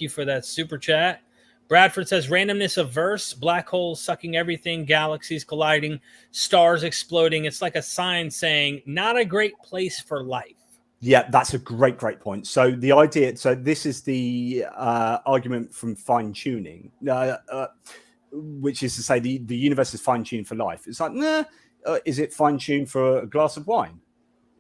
Thank you for that super chat. Bradford says randomness of verse, black holes sucking everything, galaxies colliding, stars exploding. It's like a sign saying not a great place for life. Yeah, that's a great point. So the idea, so this is the argument from fine tuning, which is to say the universe is fine tuned for life. It's like, nah, is it fine tuned for a glass of wine?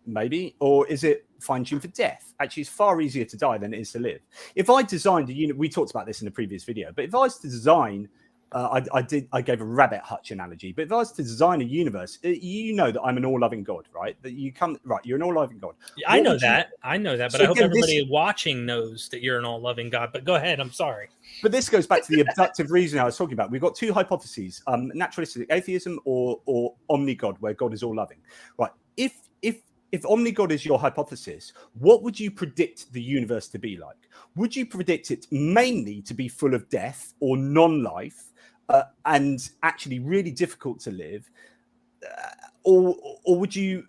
Maybe. Or is it fine tuned for death? Actually, it's far easier to die than it is to live. If I designed a unit, we talked about this in a previous video, but if I was to design, I gave a rabbit hutch analogy, but if I was to design a universe, you know that I'm an all-loving God, right? That you're an all-loving God. I know that, but so I hope everybody watching knows that you're an all-loving God. But go ahead, I'm sorry. But this goes back to the abductive reasoning I was talking about. We've got two hypotheses: naturalistic atheism or omni-God, where God is all-loving. Right? If omni-God is your hypothesis, what would you predict the universe to be like? Would you predict it mainly to be full of death or non-life? And actually really difficult to live, or would you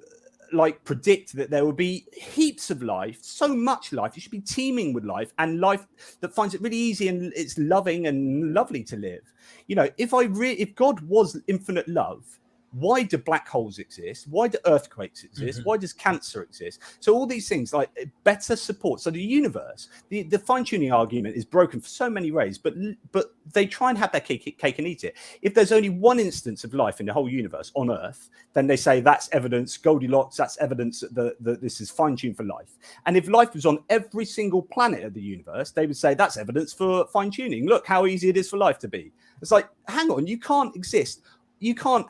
like predict that there will be heaps of life, so much life, you should be teeming with life, and life that finds it really easy and it's loving and lovely to live? You know, if God was infinite love, why do black holes exist? Why do earthquakes exist? Why does cancer exist? So all these things, like better support. So the universe, the fine-tuning argument is broken for so many ways, but they try and have their cake and eat it. If there's only one instance of life in the whole universe on Earth, then they say that's evidence, Goldilocks, that's evidence that this is fine-tuned for life. And if life was on every single planet of the universe, they would say that's evidence for fine-tuning. Look how easy it is for life to be. It's like, hang on, you can't exist. You can't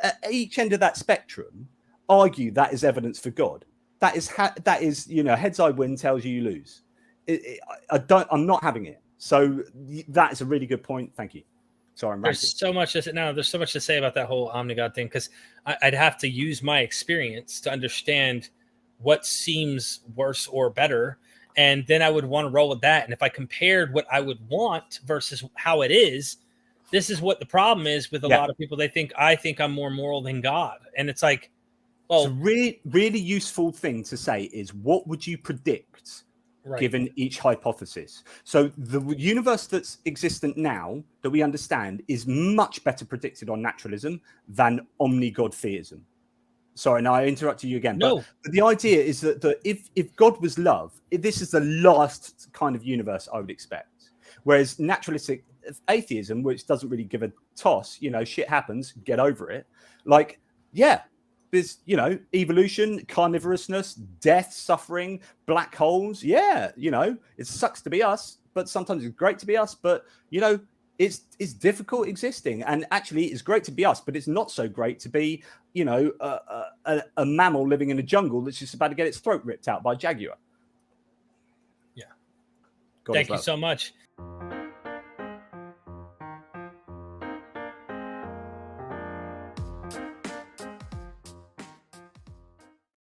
at each end of that spectrum argue that is evidence for God. That is you know, heads I win, tails you lose. I'm not having it. So that is a really good point. Thank you. Sorry, there's so much to say about that whole omni-God thing, because I'd have to use my experience to understand what seems worse or better, and then I would want to roll with that. And if I compared what I would want versus how it is, this is what the problem is with a lot of people. They think I'm more moral than God. And it's like, well, so really useful thing to say is, what would you predict given each hypothesis? So the universe that's existent now that we understand is much better predicted on naturalism than omni-God theism. Sorry, now I interrupted you again. No. But the idea is that if God was love, this is the last kind of universe I would expect. Whereas naturalistic atheism, which doesn't really give a toss, you know, shit happens, get over it. Like, yeah, there's, you know, evolution, carnivorousness, death, suffering, black holes. Yeah, you know, it sucks to be us, but sometimes it's great to be us. But, you know, it's difficult existing. And actually, it's great to be us, but it's not so great to be, you know, a mammal living in a jungle that's just about to get its throat ripped out by a jaguar. Yeah. Thank you so much.